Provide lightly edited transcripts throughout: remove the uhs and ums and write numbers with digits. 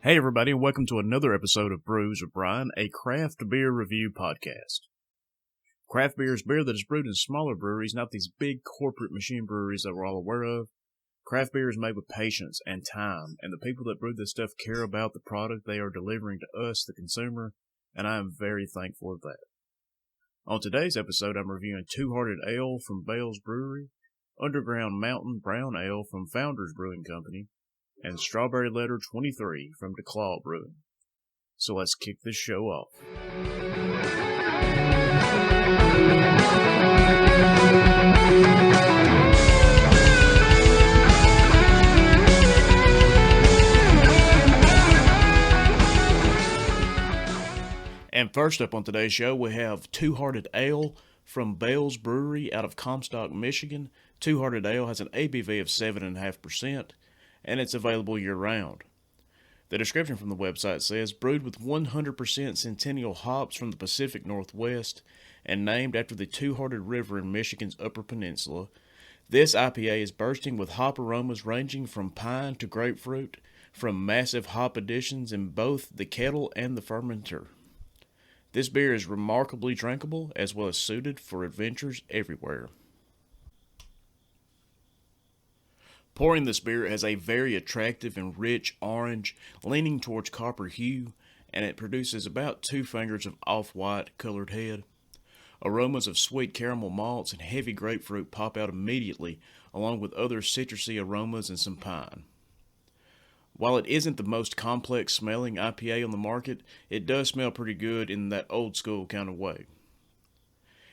Hey everybody, and welcome to another episode of Brews with Brian, a craft beer review podcast. Craft beer is beer that is brewed in smaller breweries, not these big corporate machine breweries that we're all aware of. Craft beer is made with patience and time, and the people that brew this stuff care about the product they are delivering to us, the consumer, and I am very thankful of that. On today's episode, I'm reviewing Two Hearted Ale from Bell's Brewery, Underground Mountain Brown Ale from Founders Brewing Company, and Strawberry Letter 23 from DuClaw Brewing. So let's kick this show off. And first up on today's show, we have Two Hearted Ale from Bell's Brewery out of Comstock, Michigan. Two Hearted Ale has an ABV of 7.5%. And it's available year-round. The description from the website says, brewed with 100% Centennial hops from the Pacific Northwest and named after the Two-Hearted River in Michigan's Upper Peninsula, this IPA is bursting with hop aromas ranging from pine to grapefruit, from massive hop additions in both the kettle and the fermenter. This beer is remarkably drinkable as well as suited for adventures everywhere. Pouring this beer has a very attractive and rich orange, leaning towards copper hue, and it produces about 2 fingers of off-white colored head. Aromas of sweet caramel malts and heavy grapefruit pop out immediately, along with other citrusy aromas and some pine. While it isn't the most complex smelling IPA on the market, it does smell pretty good in that old school kind of way.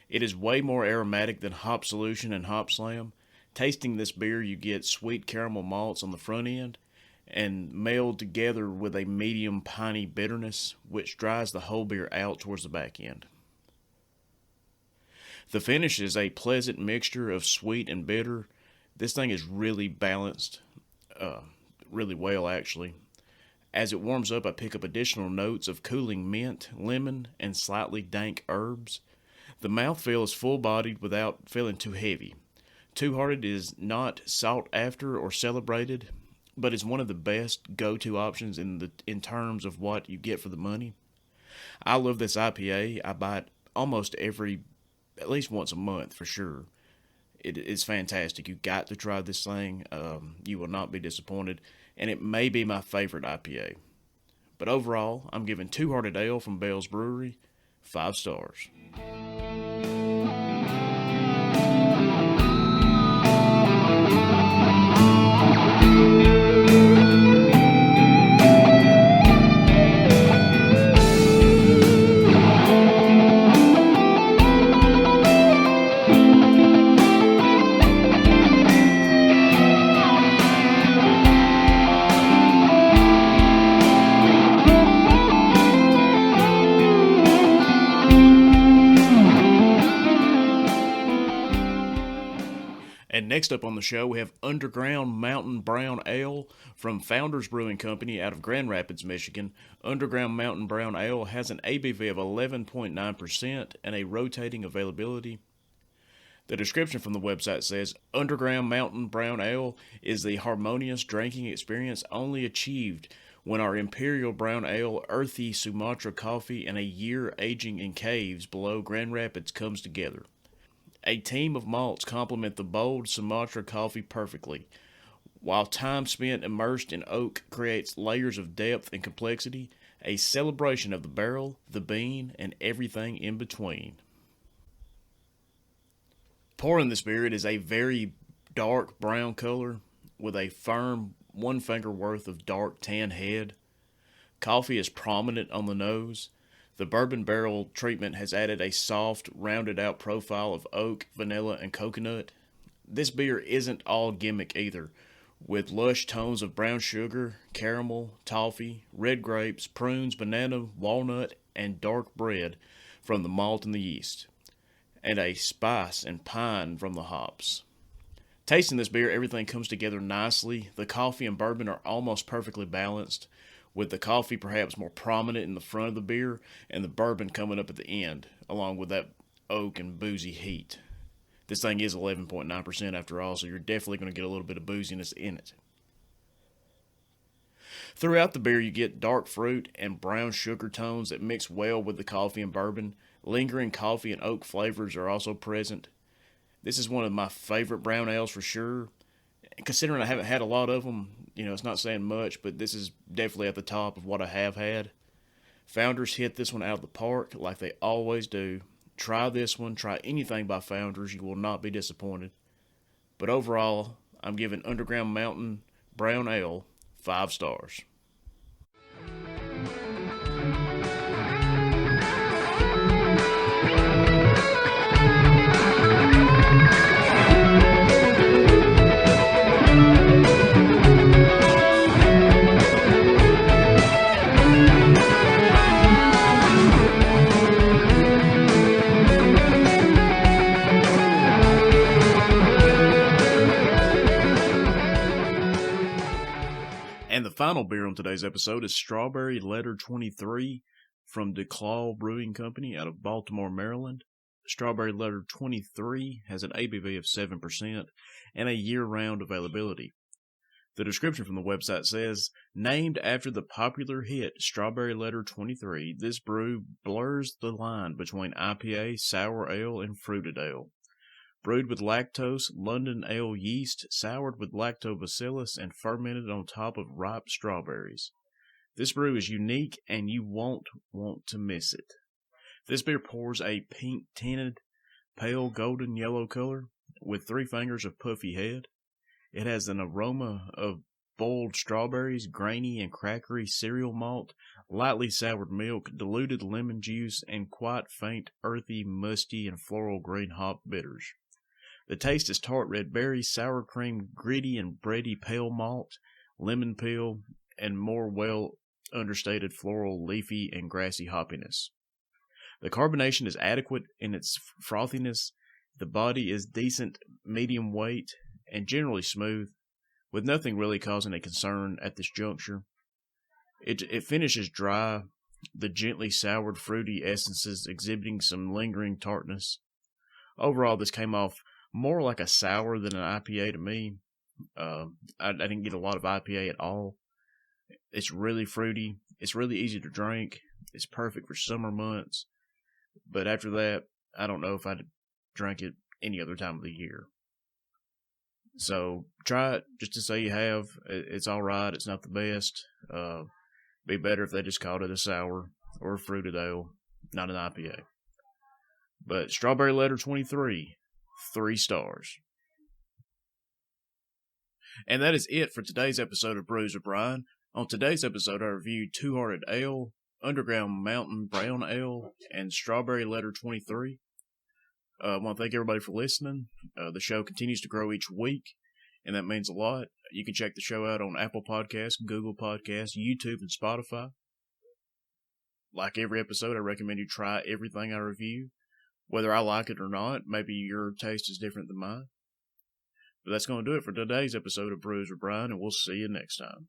It is way more aromatic than Hop Solution and Hop Slam. Tasting this beer, you get sweet caramel malts on the front end and meld together with a medium piney bitterness, which dries the whole beer out towards the back end. The finish is a pleasant mixture of sweet and bitter. This thing is really balanced, really well actually. As it warms up, I pick up additional notes of cooling mint, lemon, and slightly dank herbs. The mouthfeel is full-bodied without feeling too heavy. Two Hearted is not sought after or celebrated, but is one of the best go-to options in terms of what you get for the money. I love this IPA. I buy it almost at least once a month for sure. It is fantastic. You got to try this thing. You will not be disappointed, and it may be my favorite IPA. But overall, I'm giving Two Hearted Ale from Bell's Brewery 5 stars. And next up on the show, we have Underground Mountain Brown Ale from Founders Brewing Company out of Grand Rapids, Michigan. Underground Mountain Brown Ale has an ABV of 11.9% and a rotating availability. The description from the website says, Underground Mountain Brown Ale is the harmonious drinking experience only achieved when our Imperial Brown Ale, earthy Sumatra coffee, and a year aging in caves below Grand Rapids comes together. A team of malts complement the bold Sumatra coffee perfectly, while time spent immersed in oak creates layers of depth and complexity, a celebration of the barrel, the bean, and everything in between. Pouring this beer, it is a very dark brown color with a firm 1 finger worth of dark tan head. Coffee is prominent on the nose. The bourbon barrel treatment has added a soft, rounded-out profile of oak, vanilla, and coconut. This beer isn't all gimmick either, with lush tones of brown sugar, caramel, toffee, red grapes, prunes, banana, walnut, and dark bread from the malt and the yeast, and a spice and pine from the hops. Tasting this beer, everything comes together nicely. The coffee and bourbon are almost perfectly balanced, with the coffee perhaps more prominent in the front of the beer and the bourbon coming up at the end, along with that oak and boozy heat. This thing is 11.9% after all, so you're definitely going to get a little bit of booziness in it. Throughout the beer, you get dark fruit and brown sugar tones that mix well with the coffee and bourbon. Lingering coffee and oak flavors are also present. This is one of my favorite brown ales for sure. Considering I haven't had a lot of them, it's not saying much, but this is definitely at the top of what I have had. Founders hit this one out of the park like they always do. Try this one, try anything by Founders, you will not be disappointed. But overall, I'm giving Underground Mountain Brown Ale 5 stars. And the final beer on today's episode is Strawberry Letter 23 from DuClaw Brewing Company out of Baltimore, Maryland. Strawberry Letter 23 has an ABV of 7% and a year-round availability. The description from the website says, named after the popular hit Strawberry Letter 23, this brew blurs the line between IPA, sour ale, and fruited ale. Brewed with lactose, London ale yeast, soured with lactobacillus, and fermented on top of ripe strawberries. This brew is unique, and you won't want to miss it. This beer pours a pink-tinted, pale golden yellow color with 3 fingers of puffy head. It has an aroma of boiled strawberries, grainy and crackery cereal malt, lightly soured milk, diluted lemon juice, and quite faint, earthy, musty, and floral green hop bitters. The taste is tart red berries, sour cream, gritty and bready pale malt, lemon peel, and more well understated floral, leafy, and grassy hoppiness. The carbonation is adequate in its frothiness. The body is decent, medium weight, and generally smooth, with nothing really causing a concern at this juncture. It finishes dry, the gently soured fruity essences exhibiting some lingering tartness. Overall, this came off more like a sour than an IPA to me. I didn't get a lot of IPA at all. It's really fruity. It's really easy to drink. It's perfect for summer months. But after that, I don't know if I'd drink it any other time of the year. So try it just to say you have. It's all right. It's not the best. Be better if they just called it a sour or a fruited ale, not an IPA. But Strawberry Letter 23, 3 stars. And that is it for today's episode of Brews with Brian. On today's episode, I reviewed Two Hearted Ale, Underground Mountain Brown Ale, and Strawberry Letter 23. I want to thank everybody for listening. The show continues to grow each week, and that means a lot. You can check the show out on Apple Podcasts, Google Podcasts, YouTube, and Spotify. Like every episode, I recommend you try everything I review. Whether I like it or not, maybe your taste is different than mine. But that's going to do it for today's episode of Brews with Brian, and we'll see you next time.